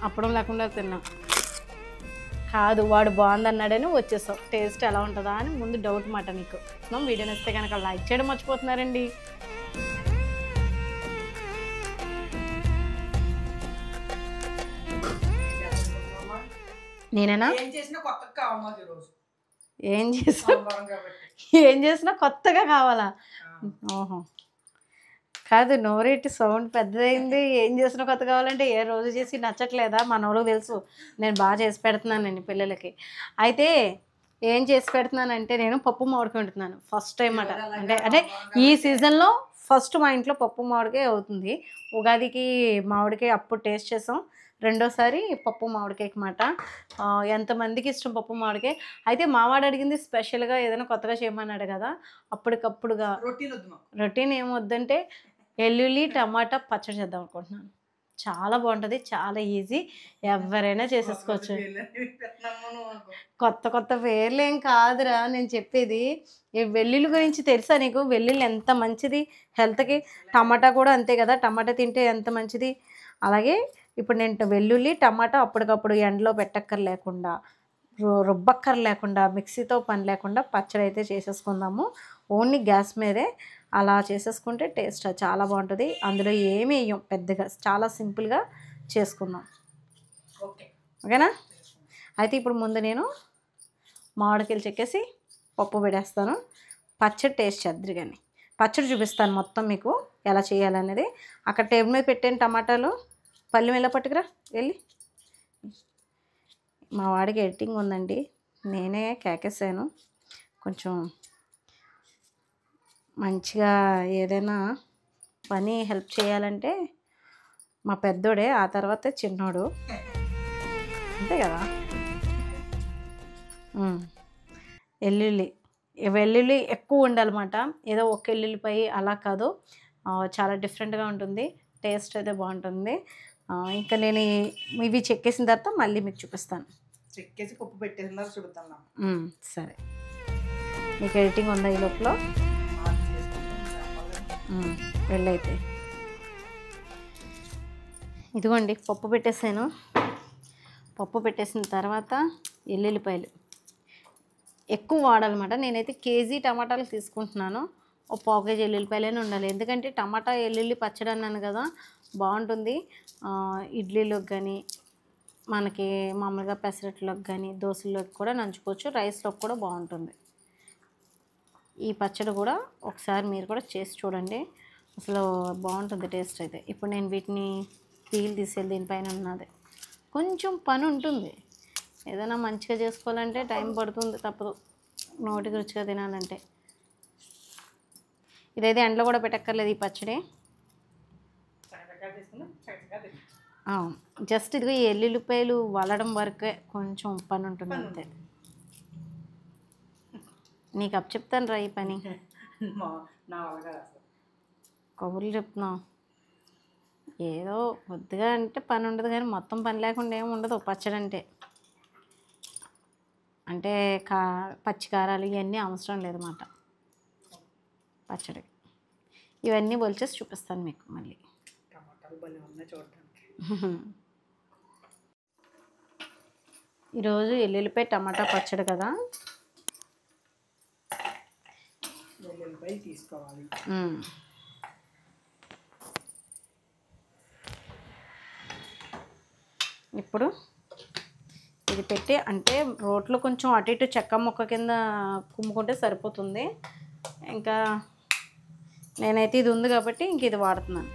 అప్పడం లేకుండా తిన్నాం. కాదు వాడు బాగుందన్నాడని వచ్చేసాం. టేస్ట్ ఎలా ఉంటుందా అని ముందు డౌట్ మాట నీకు. వీడియో నచ్చితే కనుక లైక్ చేయడం మర్చిపోతున్నారండి. నేనేనా ఏం చేసినా కొత్తగా కావాలా? ఓహో కాదు, నోరేటి సౌండ్ పెద్దదైంది. ఏం చేసినా కొత్త కావాలంటే ఏ రోజు చేసి నచ్చట్లేదా? మన వాళ్ళకి తెలుసు నేను బాగా చేసి పెడుతున్నానండి పిల్లలకి. అయితే ఏం చేసి పెడుతున్నానంటే నేను పప్పు మామిడికాయ వండుతున్నాను ఫస్ట్ టైం అట. అంటే ఈ సీజన్లో ఫస్ట్ మా ఇంట్లో పప్పు మామిడికాయ అవుతుంది. ఉగాదికి మామిడికాయ అప్పుడు టేస్ట్ చేసాం. రెండోసారి పప్పు మామిడికాయకి మాట. ఎంతమందికి ఇష్టం పప్పు మామిడికాయ. అయితే మావాడు అడిగింది స్పెషల్గా ఏదైనా కొత్తగా చేయమన్నాడు కదా, అప్పటికప్పుడుగా. రొటీన్ ఏం వద్దంటే వెల్లుల్లి టమాటా పచ్చడి చేద్దాం అనుకుంటున్నాను. చాలా బాగుంటుంది, చాలా ఈజీ, ఎవరైనా చేసేసుకోవచ్చు. కొత్త కొత్త పేర్లు ఏం కాదురా నేను చెప్పేది. ఈ వెల్లుల్లి గురించి తెలుసా నీకు? వెల్లుల్లి ఎంత మంచిది హెల్త్కి. టమాటా కూడా అంతే కదా, టమాటా తింటే ఎంత మంచిది. అలాగే ఇప్పుడు నేను వెల్లుల్లి టమాటా అప్పటికప్పుడు ఎండలో పెట్టక్కర్ లేకుండా, రుబ్బక్కర్ లేకుండా, మిక్సీతో పని లేకుండా పచ్చడి అయితే చేసేసుకుందాము. ఓన్లీ గ్యాస్ మీదే అలా చేసేసుకుంటే టేస్ట్ చాలా బాగుంటుంది. అందులో ఏమి వేయం పెద్దగా, చాలా సింపుల్గా చేసుకుందాం. ఓకేనా? అయితే ఇప్పుడు ముందు నేను మామిడికాయలు చెక్కేసి పప్పు పెడేస్తాను. పచ్చడి టేస్ట్ చేద్దరు కానీ పచ్చడి చూపిస్తాను మొత్తం మీకు ఎలా చేయాలనేది. అక్కడ టేబుల్ మీద పెట్టాను టమాటాలు. పల్లి మెల్ల పట్టుకురా వెళ్ళి. మా వాడికి ఎడిటింగ్ ఉందండి, నేనే కేకేసాను. కొంచెం మంచిగా ఏదైనా పని హెల్ప్ చేయాలంటే మా పెద్దోడే, ఆ తర్వాత చిన్నోడు, అంతే కదా. వెల్లుల్లి ఎక్కువ ఉండాలన్నమాట. ఏదో ఒక వెల్లుల్లిపై అలా కాదు, చాలా డిఫరెంట్గా ఉంటుంది. టేస్ట్ అయితే బాగుంటుంది. ఇంకా నేను ఇవి చెక్కేసిన తర్వాత మళ్ళీ మీకు చూపిస్తాను. చెక్కేసి పప్పు పెట్టేసిన చూపిస్తాను. సరే, మీకు ఎడిటింగ్ ఉందా ఈ లోపల? వెళ్ళైతే ఇదిగోండి పప్పు పెట్టేసాను. పప్పు పెట్టేసిన తర్వాత ఎల్లుల్లిపాయలు ఎక్కువ వాడాలన్నమాట. నేనైతే కేజీ టమాటాలు తీసుకుంటున్నాను. ఒక పావు కేజీ ఎల్లుల్లిపాయలనే ఉండాలి. ఎందుకంటే టమాటా ఎల్లుల్లి పచ్చడి అన్నాను కదా, బాగుంటుంది. ఇడ్లీలోకి కానీ, మనకి మామూలుగా పెసరట్లోకి కానీ, దోశల్లోకి కూడా నంచుకోవచ్చు, రైస్లోకి కూడా బాగుంటుంది. ఈ పచ్చడి కూడా ఒకసారి మీరు కూడా చేసి చూడండి, అసలు బాగుంటుంది టేస్ట్ అయితే. ఇప్పుడు నేను వీటిని పీల్ తీసేది, దీనిపైన ఉన్నది కొంచెం పని ఉంటుంది. ఏదైనా మంచిగా చేసుకోవాలంటే టైం పడుతుంది, తప్పదు. నోటికి రుచిగా తినాలంటే. ఇదైతే ఎండలో కూడా పెట్టక్కర్లేదు ఈ పచ్చడి. జస్ట్ ఇదిగో ఈ ఎల్లుల్లిపాయలు వలడం వరకే కొంచెం పని ఉంటుంది అంతే. నీకు అప్పు చెప్తాను రా ఈ పని. కబుర్లు చెప్తున్నావు ఏదో కొద్దిగా అంటే పని ఉండదు, కానీ మొత్తం పని లేకుండా ఏమి ఉండదు పచ్చడి అంటే. అంటే పచ్చికారాలు ఇవన్నీ అవసరం లేదన్నమాట పచ్చడి. ఇవన్నీ ఒలిచేసి చూపిస్తాను మీకు మళ్ళీ. ఈరోజు ఎల్లుల్లిపాయ టమాటా పచ్చడి కదా, తీసుకోవాలి. ఇప్పుడు ఇది పెట్టి అంటే రోట్లో కొంచెం అటు ఇటు చెక్క ముక్క కింద కుమ్ముకుంటే సరిపోతుంది. ఇంకా నేనైతే ఇది ఉంది కాబట్టి ఇంక ఇది వాడుతున్నాను.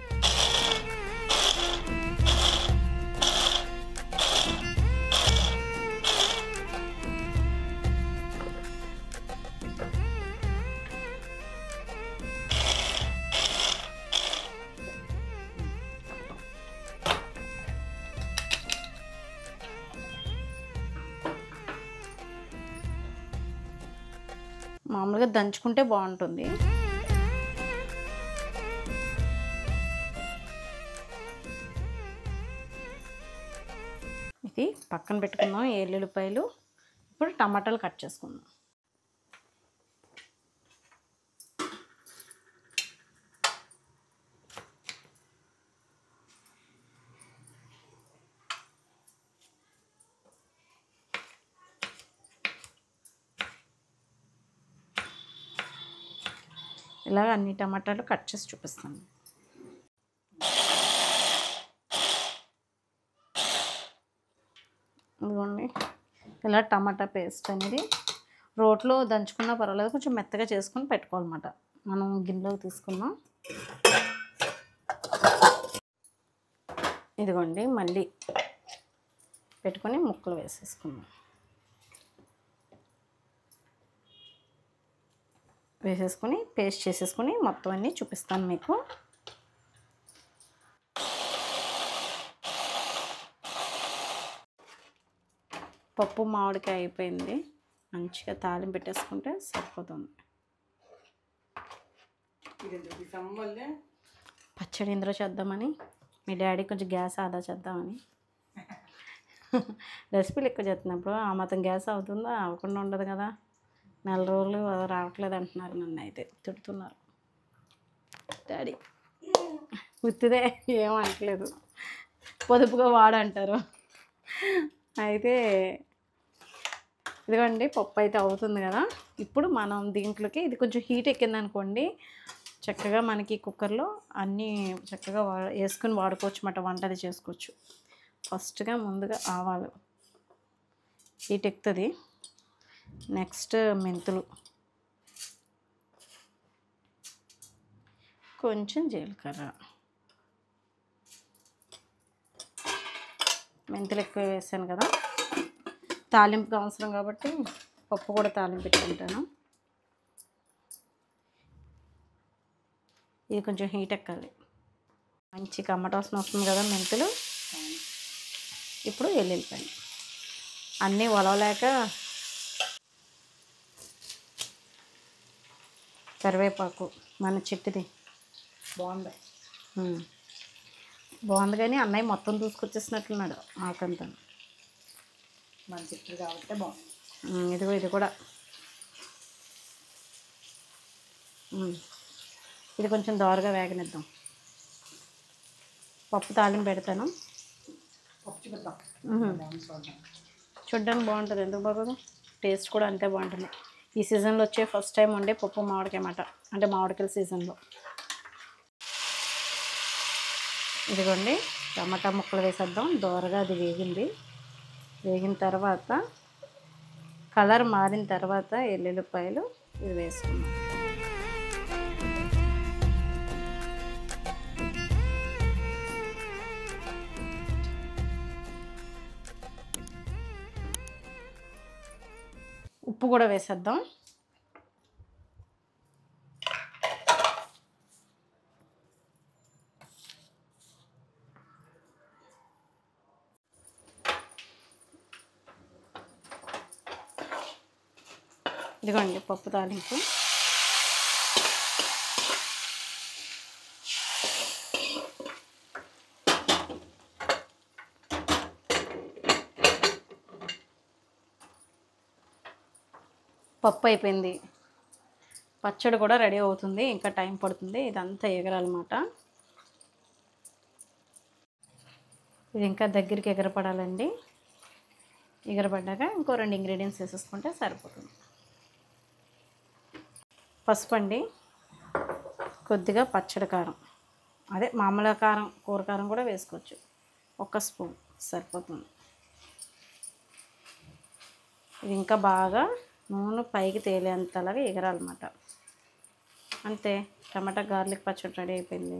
మామూలుగా దంచుకుంటే బాగుంటుంది. ఇది పక్కన పెట్టుకుందాం ఎల్లుల్లిపాయలు. ఇప్పుడు టమాటాలు కట్ చేసుకుందాం. ఇలాగ అన్ని టమాటాలు కట్ చేసి చూపిస్తాను. ఇదిగోండి, ఇలా టమాటా పేస్ట్ అనేది రోట్లో దంచుకున్నా పర్వాలేదు, కొంచెం మెత్తగా చేసుకొని పెట్టుకోవాలన్నమాట. మనం గిన్నెలోకి తీసుకున్నాం. ఇదిగోండి, మళ్ళీ పెట్టుకొని ముక్కలు వేసేసుకున్నాం. వేసేసుకొని పేస్ట్ చేసేసుకొని మొత్తం అన్నీ చూపిస్తాను మీకు. పప్పు మామిడికాయ అయిపోయింది, మంచిగా తాలింపు పెట్టేసుకుంటే సరిపోతుంది. పచ్చడి ఇందులో చేద్దామని, మీ డాడీ కొంచెం గ్యాస్ ఆదా చేద్దామని. రెసిపీలు ఎక్కువ చేస్తున్నప్పుడు ఆ మాత్రం గ్యాస్ అవుతుందా? అవ్వకుండా ఉండదు కదా. 4 రోజులు రావట్లేదు అంటున్నారు, నన్ను అయితే తిడుతున్నారు. డాడీ ఉత్తిదే ఏమంటలేదు, పొదుపుగా వాడంటారు. అయితే ఇదిగోండి, పప్పు అయితే అవుతుంది కదా. ఇప్పుడు మనం దీంట్లోకి ఇది కొంచెం హీట్ ఎక్కింది అనుకోండి, చక్కగా మనకి కుక్కర్లో అన్నీ చక్కగా వేసుకుని వాడుకోవచ్చు అన్నమాట, వంటది చేసుకోవచ్చు. ఫస్ట్గా ముందుగా ఆవాలు హీట్ ఎక్కుతుంది. నెక్స్ట్ మెంతులు, కొంచెం జీలకర్ర. మెంతులు ఎక్కువ వేసాను కదా, తాలింపుకి అవసరం కాబట్టి పప్పు కూడా తాలింపు పెట్టుకుంటాను. ఇది కొంచెం హీట్ ఎక్కాలి, మంచి కమ్మట వాసన వస్తుంది కదా మెంతులు. ఇప్పుడు వెల్లుల్లిపాయలు అన్నీ ఒలవలేక, కరివేపాకు మన చెట్టుది బాగుంది. బాగుంది కానీ అన్నయ్య మొత్తం దూసుకొచ్చేసినట్లున్నాడు ఆకంతా. మన చెట్టు కాబట్టి బాగుంది. ఇదిగో ఇది కూడా, ఇది కొంచెం దోరగా వేగనిద్దాం. పప్పు తాలింపు పెడతాను. చూడ్డానికి బాగుంటుంది, ఎందుకు బాగోదు, టేస్ట్ కూడా అంతే బాగుంటుంది. ఈ సీజన్లో వచ్చే ఫస్ట్ టైం వండే పప్పు మామిడికాయ మాట, అంటే మామిడికాయల సీజన్లో. ఇదిగోండి, టమాటా ముక్కలు వేసేద్దాం. దోరగా అది వేగింది. వేగిన తర్వాత కలర్ మారిన తర్వాత ఎల్లుల్లిపాయలు ఇది వేసుకున్నాం. ఉప్పు కూడా వేసేద్దాం. ఇదిగోండి పప్పు తాలింపు. పప్పు అయిపోయింది, పచ్చడి కూడా రెడీ అవుతుంది, ఇంకా టైం పడుతుంది. ఇదంతా ఎగరాలన్నమాట. ఇది ఇంకా దగ్గరికి ఎగరపడాలండి. ఎగరపడ్డాక ఇంకో 2 ఇంగ్రీడియంట్స్ వేసేసుకుంటే సరిపోతుంది. పసుపు అండి, కొద్దిగా పచ్చడి కారం, అదే మామూలు కారం, కూర కారం కూడా వేసుకోవచ్చు. 1 స్పూన్ సరిపోతుంది. ఇది ఇంకా బాగా నూనె పైకి తేలేంతలాగా ఎగరాలన్నమాట. అంతే, టమాటా గార్లిక్ పచ్చడి రెడీ అయిపోయింది.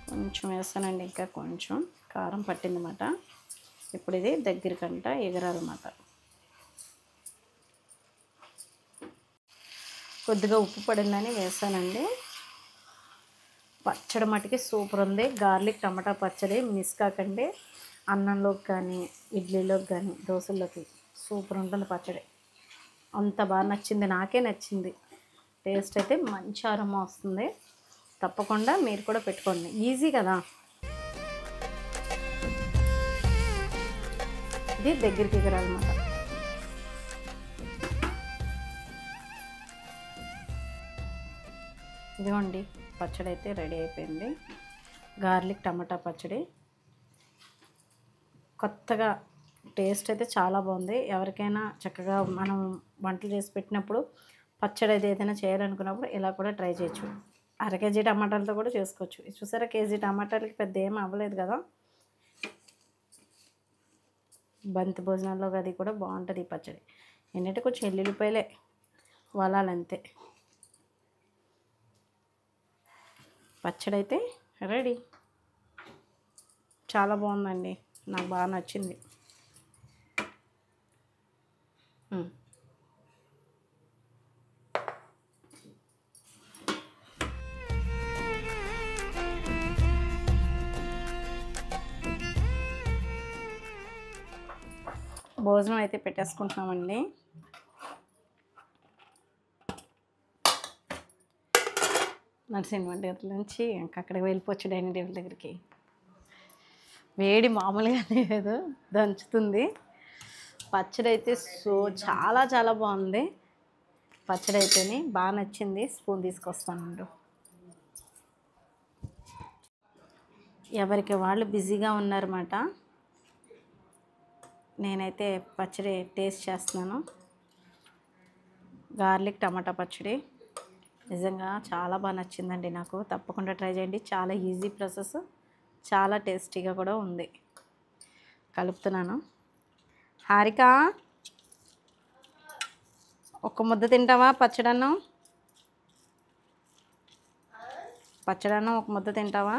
కొంచెం వేస్తానండి, ఇంకా కొంచెం కారం పట్టిందన్నమాట. ఇప్పుడు ఇది దగ్గరికంట ఎగరాలన్నమాట. కొద్దిగా ఉప్పు పడిందని వేసానండి. పచ్చడి మటుకి సూపర్ ఉంది. గార్లిక్ టమాటా పచ్చడి మిస్ కాకండి. అన్నంలోకి కానీ, ఇడ్లీలోకి కానీ, దోశల్లోకి సూపర్ ఉంటుంది పచ్చడి. అంత బాగా నచ్చింది, నాకే నచ్చింది. టేస్ట్ అయితే మంచి ఆరోమా వస్తుంది. తప్పకుండా మీరు కూడా పెట్టుకోండి, ఈజీ కదా. ఇది దగ్గరికి ఎగరాలన్నమాట. ఇదిగోండి పచ్చడి అయితే రెడీ అయిపోయింది. గార్లిక్ టమాటా పచ్చడి కొత్తగా టేస్ట్ అయితే చాలా బాగుంది. ఎవరికైనా చక్కగా మనం వంటలు చేసి పెట్టినప్పుడు పచ్చడి అయితే ఏదైనా చేయాలనుకున్నప్పుడు ఇలా కూడా ట్రై చేయొచ్చు. అర కేజీ టమాటాలతో కూడా చేసుకోవచ్చు. చూసారా, కేజీ టమాటాలకి పెద్ద ఏం అవ్వలేదు కదా. బంతి భోజనాల్లో అది కూడా బాగుంటుంది ఈ పచ్చడి. ఏంటంటే కొంచెం ఎల్లుల్లిపాయలే వలాలంతే. పచ్చడి అయితే రెడీ. చాలా బాగుందండి, నాకు బాగా నచ్చింది. భోజనం అయితే పెట్టేసుకుంటున్నామండి. నరసింహ దగ్గర నుంచి ఇంకా అక్కడికి వెళ్ళిపోవచ్చు డైనింగ్ టేబుల్ దగ్గరికి. వేడి మామూలుగా లేదు, దంచుతుంది. పచ్చడి అయితే చాలా చాలా బాగుంది. పచ్చడి అయితేనే బాగా నచ్చింది. స్పూన్ తీసుకొస్తాను. ఎవరికి వాళ్ళు బిజీగా ఉన్నారన్నమాట. నేనైతే పచ్చడి టేస్ట్ చేస్తున్నాను. గార్లిక్ టమాటా పచ్చడి నిజంగా చాలా బాగా నచ్చిందండి నాకు. తప్పకుండా ట్రై చేయండి. చాలా ఈజీ ప్రాసెస్, చాలా టేస్టీగా కూడా ఉంది. కలుపుతున్నాను. హారిక, ఒక ముద్ద తింటావా పచ్చడన్నం? పచ్చడన్నం ఒక ముద్ద తింటావా?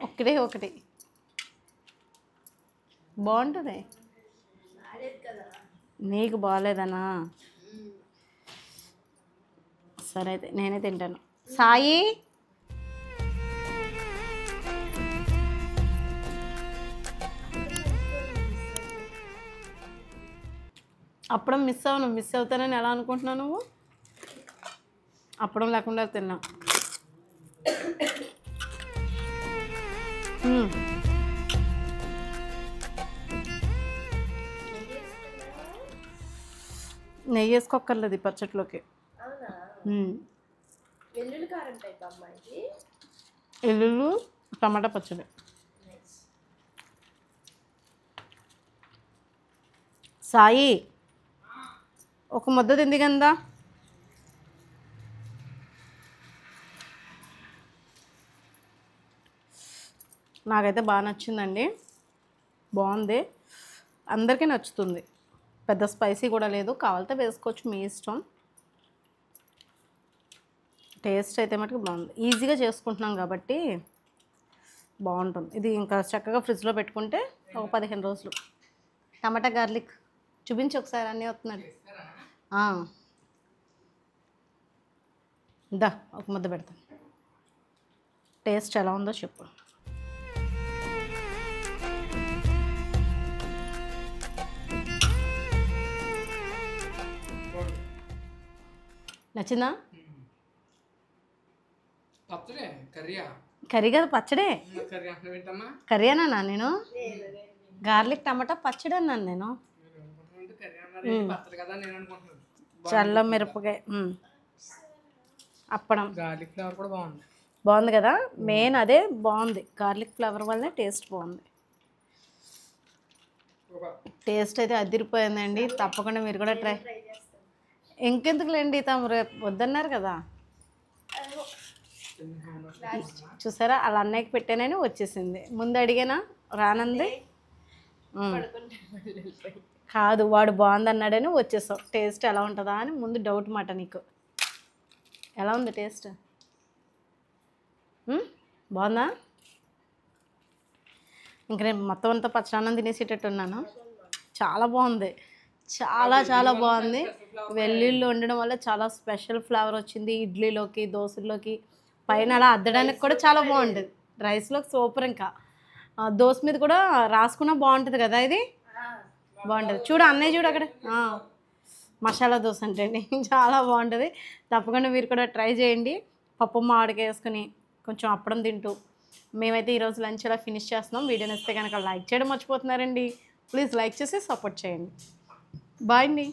ఒకటి బాగుంటుంది. నీకు బాగాలేదనా? సరే అయితే నేనే తింటాను. సాయి, అప్పడం మిస్ అవుతానని ఎలా అనుకుంటున్నావు నువ్వు? అప్పడం లేకుండా తిన్నా. నెయ్యి వేసుకోక్కర్లేదు ఈ పచ్చట్లోకి. ఎల్లుల్లి టమాటా పచ్చడి. సాయి, ఒక ముద్ద తింది కదా. నాకైతే బాగా నచ్చిందండి, బాగుంది. అందరికీ నచ్చుతుంది. పెద్ద స్పైసీ కూడా లేదు, కావాలితే వేసుకోవచ్చు, మీ ఇష్టం. టేస్ట్ అయితే మటుకు బాగుంది. ఈజీగా చేసుకుంటున్నాం కాబట్టి బాగుంటుంది. ఇది ఇంకా చక్కగా ఫ్రిడ్జ్లో పెట్టుకుంటే ఒక 15 రోజులు. టమాటా గార్లిక్ చూపించి ఒకసారి, అన్నీ వస్తున్నాడు. దా ఒక ముద్ద పెడతాను. టేస్ట్ ఎలా ఉందో చెప్పు. నచ్చిందా? కర్రీ కదా, పచ్చడే. కర్రీ అన్నా నేను? గార్లిక్ టమాటా పచ్చడి అన్నాను నేను. చల్ల మిరపకాయ, అప్పడం. గార్లిక్ ఫ్లేవర్ కూడా బాగుంది కదా. మెయిన్ అదే బాగుంది, గార్లిక్ ఫ్లేవర్ వల్లనే టేస్ట్ బాగుంది. టేస్ట్ అయితే అదిరిపోయిందండి. తప్పకుండా మీరు కూడా ట్రై. ఇంకెందుకులేండి, తమ రేపు వద్దన్నారు కదా. చూసారా, అలా అన్నయ్యకి పెట్టానని వచ్చేసింది. ముందు అడిగానా రానంది. కాదు, వాడు బాగుంది అన్నాడని వచ్చేసావు. టేస్ట్ ఎలా ఉంటుందా అని ముందు డౌట్ మాట నీకు. ఎలా ఉంది టేస్ట్? బాగుందా? ఇంక నేను మొత్తం అంతా పచ్చడి తినేసేటట్టున్నాను. చాలా బాగుంది, చాలా చాలా బాగుంది. వెల్లుల్లి ఉండడం వల్ల చాలా స్పెషల్ ఫ్లేవర్ వచ్చింది. ఇడ్లీలోకి, దోశల్లోకి, పైన అలా అద్దడానికి కూడా చాలా బాగుంటుంది. రైస్లోకి సూపర్. ఇంకా దోశ మీద కూడా రాసుకున్నా బాగుంటుంది కదా. ఇది బాగుంటుంది. చూడు అన్నయ్య, చూడు అక్కడ మసాలా దోశ అంటే అండి, చాలా బాగుంటుంది. తప్పకుండా మీరు కూడా ట్రై చేయండి. పప్పు మామిడికాయ వేసుకుని కొంచెం అప్పడం తింటూ. మేమైతే ఈరోజు లంచ్ అలా ఫినిష్ చేస్తున్నాం. వీడియో నచ్చితే కనుక లైక్ చేయడం మర్చిపోతున్నారండి. ప్లీజ్ లైక్ చేసి సపోర్ట్ చేయండి. బాయ్ అండి.